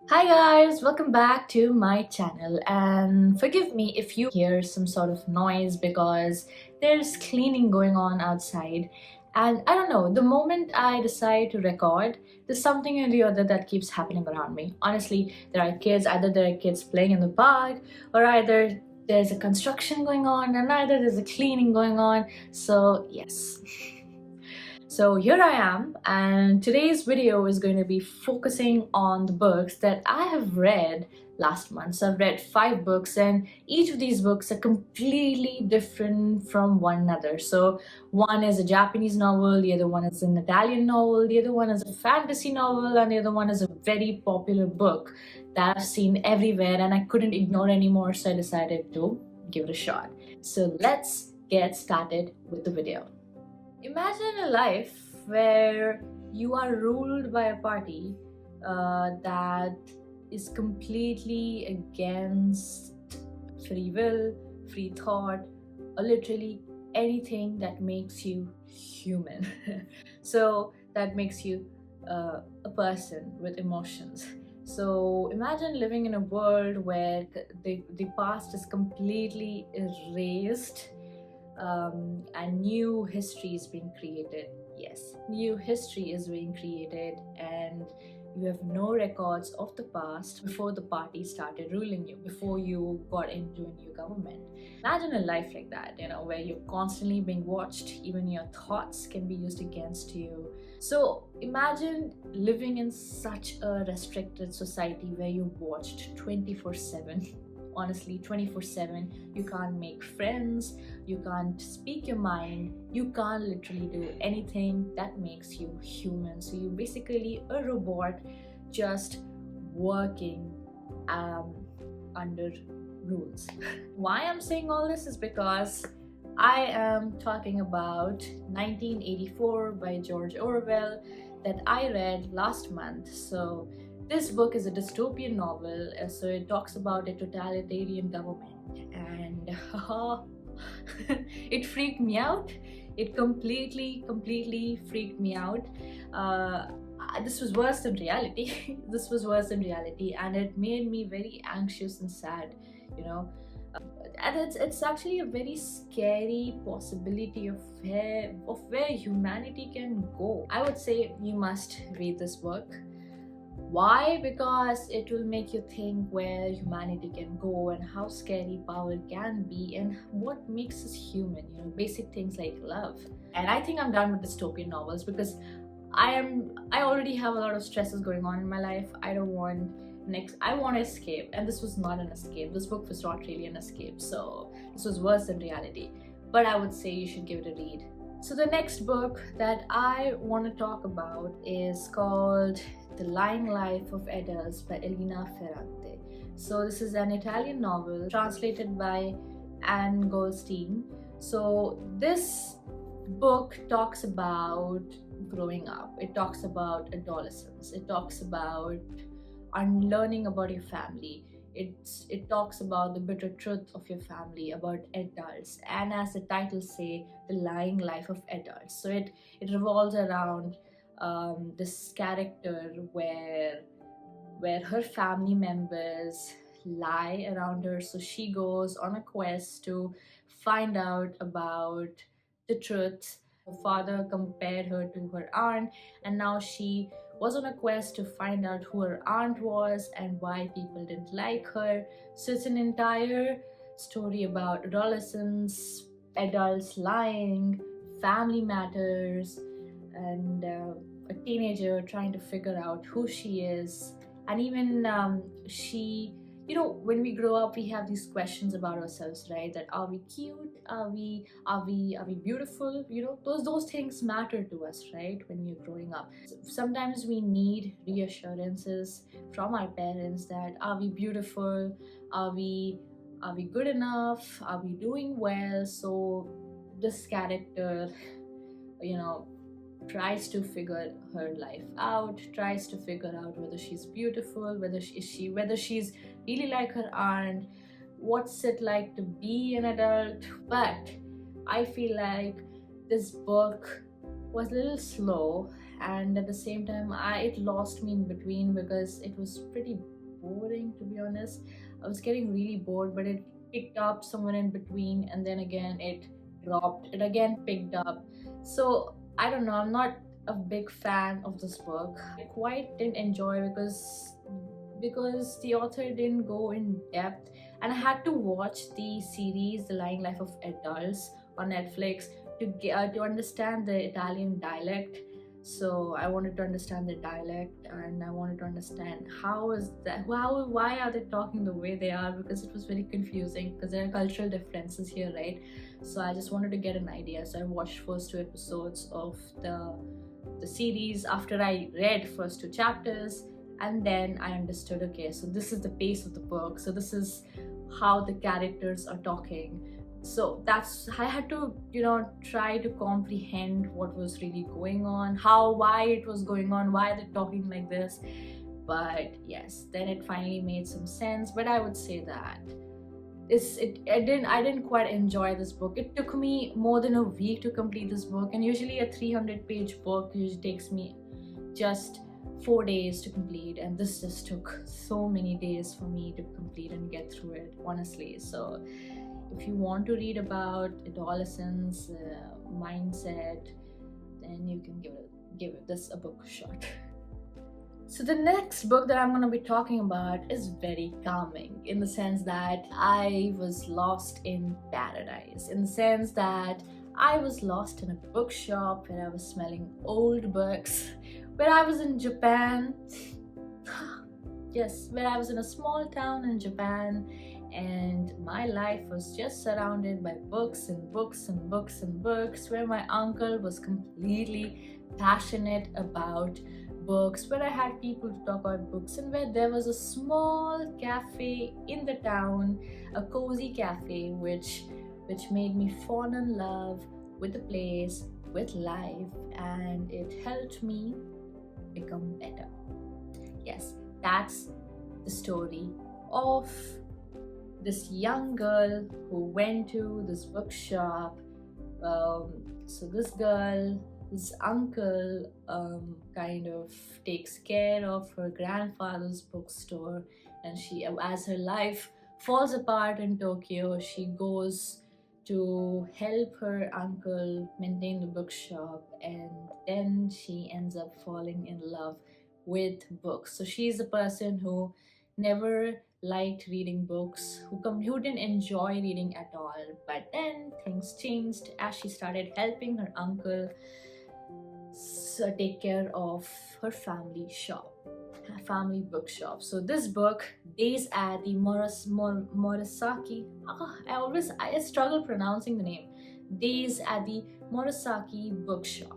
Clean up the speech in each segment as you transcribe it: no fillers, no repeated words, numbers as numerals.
Hi guys, welcome back to my channel and forgive me if you hear some sort of noise because there's cleaning going on outside. And I don't know, the moment I decide to record, there's something or the other that keeps happening around me. Honestly, either there are kids playing in the park, or either there's a construction going on, and either there's a cleaning going on. So yes. So here I am, and today's video is going to be focusing on the books that I have read last month. So I've read 5 books, and each of these books are completely different from one another. So one is a Japanese novel, the other one is an Italian novel, the other one is a fantasy novel, and the other one is a very popular book that I've seen everywhere and I couldn't ignore anymore, so I decided to give it a shot. So let's get started with the video. Imagine a life where you are ruled by a party that is completely against free will, free thought, or literally anything that makes you human. So, that makes you a person with emotions. So, imagine living in a world where the past is completely erased and new history is being created. Yes, new history is being created, and you have no records of the past before the party started ruling you, before you got into a new government. Imagine a life like that, where you're constantly being watched, even your thoughts can be used against you. So imagine living in such a restricted society where you're watched 24/7. Honestly, 24/7. You can't make friends, you can't speak your mind, you can't literally do anything that makes you human. So you're basically a robot just working um, under rules. Why I'm saying all this is because I am talking about 1984 by George Orwell that I read last month. So this book is a dystopian novel, so it talks about a totalitarian government, and it freaked me out. It completely freaked me out. This was worse than reality. This was worse than reality, and it made me very anxious and sad. You know, and it's actually a very scary possibility of where humanity can go. I would say you must read this book. Why? Because it will make you think where humanity can go and how scary power can be and what makes us human, basic things like love. And I think I'm done with dystopian novels because I already have a lot of stresses going on in my life. I want to escape, and this was not an escape. This book was not really an escape, so this was worse than reality. But I would say you should give it a read. So the next book that I want to talk about is called The Lying Life of Adults by Elena Ferrante. So this is an Italian novel translated by Anne Goldstein. So this book talks about growing up. It talks about adolescence. It talks about unlearning about your family. It talks about the bitter truth of your family, about adults, and as the title say, the lying life of adults. So it revolves around this character where her family members lie around her, so she goes on a quest to find out about the truth. Her father compared her to her aunt, and now she was on a quest to find out who her aunt was and why people didn't like her. So it's an entire story about adolescence, adults lying, family matters, and a teenager trying to figure out who she is. And even she, when we grow up, we have these questions about ourselves, right? That are we cute? Are we beautiful? Those things matter to us, right? When we're growing up, sometimes we need reassurances from our parents that are we beautiful? Are we good enough? Are we doing well? So this character, you know tries to figure her life out, tries to figure out whether she's beautiful, whether she's really like her aunt, what's it like to be an adult. But I feel like this book was a little slow, and at the same time it lost me in between because it was pretty boring, to be honest. I was getting really bored, but it picked up somewhere in between, and then again it dropped. It again picked up. So I don't know. I'm not a big fan of this book. I quite didn't enjoy because the author didn't go in depth, and I had to watch the series The Lying Life of Adults on Netflix to understand the Italian dialect. So I wanted to understand the dialect, and I wanted to understand why are they talking the way they are, because it was very confusing because there are cultural differences here, right? So I just wanted to get an idea. So I watched first 2 episodes of the series after I read first 2 chapters, and then I understood, okay, so this is the pace of the book, so this is how the characters are talking. So that's, I had to try to comprehend what was really going on, why it was going on, why they're talking like this. But yes, then it finally made some sense. But I would say that I didn't quite enjoy this book. It took me more than a week to complete this book, and usually a 300-page book usually takes me just 4 days to complete, and this just took so many days for me to complete and get through it, honestly. So if you want to read about adolescence mindset, then you can give this a book shot. So the next book that I'm going to be talking about is very calming, in the sense that I was lost in paradise, in the sense that I was lost in a bookshop where I was smelling old books, where I was in Japan. Yes, where I was in a small town in Japan, and my life was just surrounded by books and books and books and books, where my uncle was completely passionate about books, where I had people to talk about books, and where there was a small cafe in the town, a cozy cafe, which made me fall in love with the place, with life, and it helped me become better. Yes, that's the story of this young girl who went to this bookshop. So this uncle kind of takes care of her grandfather's bookstore, and as her life falls apart in Tokyo, she goes to help her uncle maintain the bookshop, and then she ends up falling in love with books. So she's a person who never liked reading books, who didn't enjoy reading at all. But then things changed as she started helping her uncle take care of her family bookshop. So this book, Days at the Murasaki, I struggle pronouncing the name, Days at the Murasaki Bookshop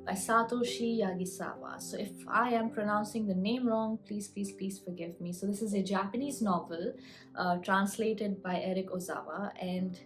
by Satoshi Yagisawa. So if I am pronouncing the name wrong, please forgive me. So this is a Japanese novel translated by Eric Ozawa, and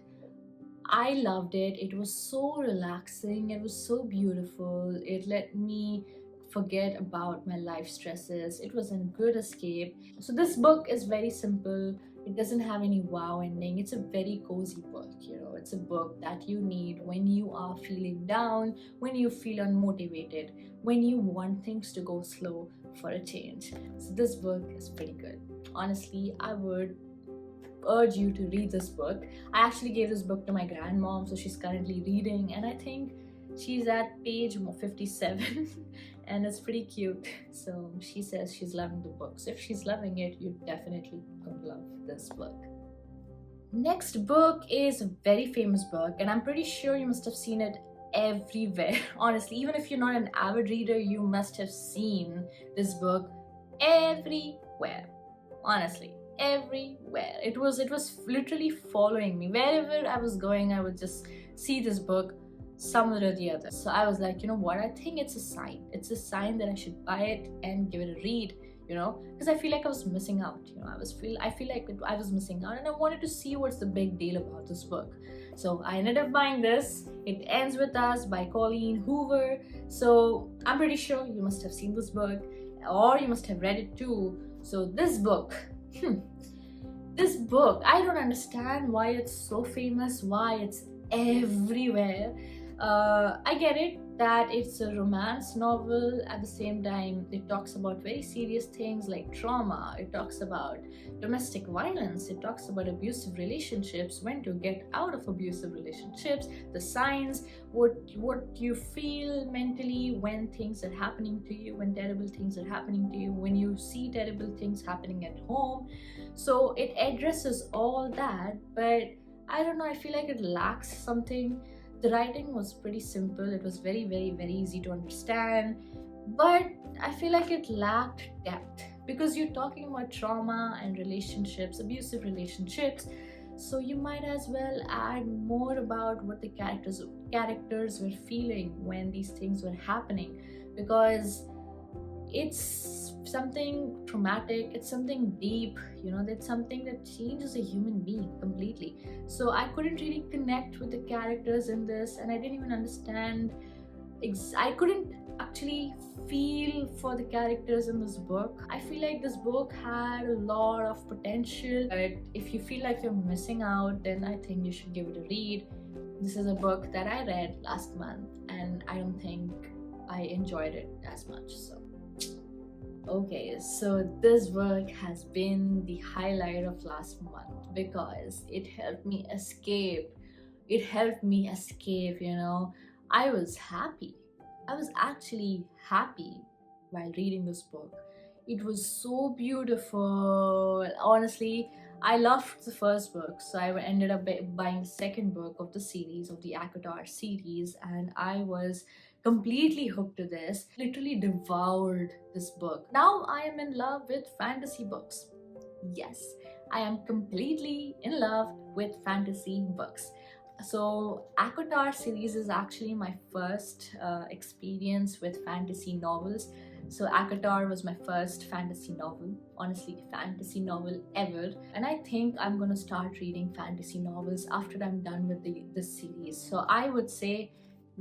I loved it. It was so relaxing. It was so beautiful. It let me forget about my life stresses. It was a good escape. So this book is very simple. It doesn't have any wow ending. It's a very cozy book. It's a book that you need when you are feeling down, when you feel unmotivated, when you want things to go slow for a change. So this book is pretty good. Honestly, I would urge you to read this book. I actually gave this book to my grandmom, so she's currently reading, and I think she's at page 57 and it's pretty cute. So she says she's loving the book. So if she's loving it, you're definitely gonna love this book. Next book is a very famous book, and I'm pretty sure you must have seen it everywhere. Honestly, even if you're not an avid reader, you must have seen this book everywhere. Honestly, everywhere. It was literally following me. Wherever I was going, I would just see this book somewhere or the other. So I was like, you know what, I think it's a sign. It's a sign that I should buy it and give it a read, because I feel like I was missing out. I feel like I was missing out, and I wanted to see what's the big deal about this book. So I ended up buying this. It Ends With Us by Colleen Hoover. So I'm pretty sure you must have seen this book, or you must have read it too. So this book, I don't understand why it's so famous, why it's everywhere. I get it. that it's a romance novel. At the same time, it talks about very serious things like trauma, it talks about domestic violence, it talks about abusive relationships, when to get out of abusive relationships, the signs, what you feel mentally when things are happening to you, when terrible things are happening to you, when you see terrible things happening at home. So it addresses all that, but I don't know, I feel like it lacks something. The writing was pretty simple, it was very easy to understand, but I feel like it lacked depth, because you're talking about trauma and relationships, abusive relationships, so you might as well add more about what the characters were feeling when these things were happening, because it's something traumatic, it's something deep, you know, that's something that changes a human being completely. So I couldn't really connect with the characters in this, and I didn't even understand I couldn't actually feel for the characters in this book. I feel like this book had a lot of potential, but if you feel like you're missing out, then I think you should give it a read. This is a book that I read last month, and I don't think I enjoyed it as much. So okay, so this work has been the highlight of last month because it helped me escape. It helped me escape, you know. I was happy. I was actually happy while reading this book. It was so beautiful. Honestly, I loved the first book, so I ended up buying the second book of the series, of the ACOTAR series, and I was completely hooked to this, literally devoured this book. Now I am in love with fantasy books. Yes, I am completely in love with fantasy books. So ACOTAR series is actually my first experience with fantasy novels. So ACOTAR was my first fantasy novel, honestly, fantasy novel ever. And I think I'm gonna start reading fantasy novels after I'm done with this series. So I would say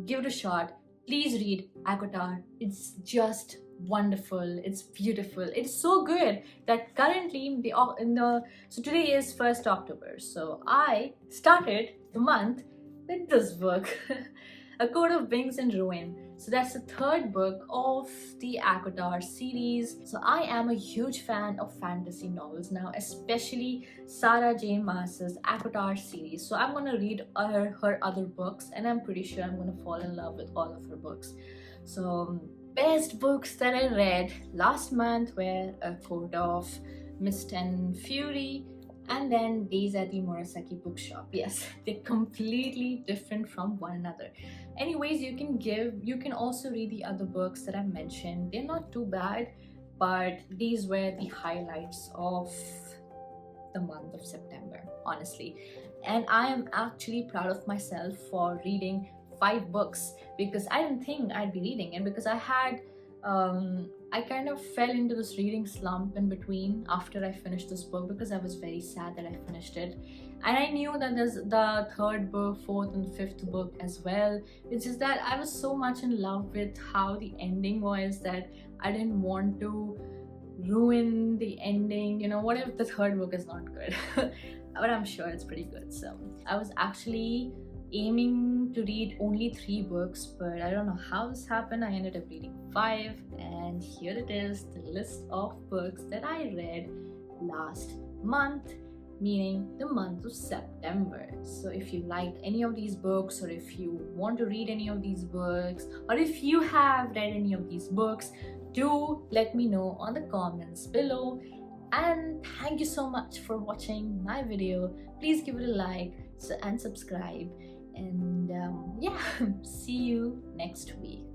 give it a shot. Please read ACOTAR. It's just wonderful. It's beautiful. It's so good that currently so today is 1st October. So I started the month with this book, A Coat of Wings and Ruin. So that's the third book of the ACOTAR series. So I am a huge fan of fantasy novels now, especially Sarah J. Maas's ACOTAR series. So I'm gonna read her other books, and I'm pretty sure I'm gonna fall in love with all of her books. So best books that I read last month were A Coat of Mist and Fury, and then Days at the Murasaki Bookshop. Yes, they're completely different from one another. Anyways, you can also read the other books that I mentioned. They're not too bad, but these were the highlights of the month of September, honestly. And I am actually proud of myself for reading 5 books, because I didn't think I'd be reading, and because I kind of fell into this reading slump in between after I finished this book, because I was very sad that I finished it. And I knew that there's the 3rd book, 4th and 5th book as well. It's just that I was so much in love with how the ending was that I didn't want to ruin the ending. You know, what if the 3rd book is not good? But I'm sure it's pretty good. So I was actually aiming to read only 3 books, but I don't know how this happened. I ended up reading 5, and here it is, the list of books that I read last month, meaning the month of September. So if you liked any of these books, or if you want to read any of these books, or if you have read any of these books, do let me know on the comments below. And thank you so much for watching my video. Please give it a like and subscribe. And yeah, see you next week.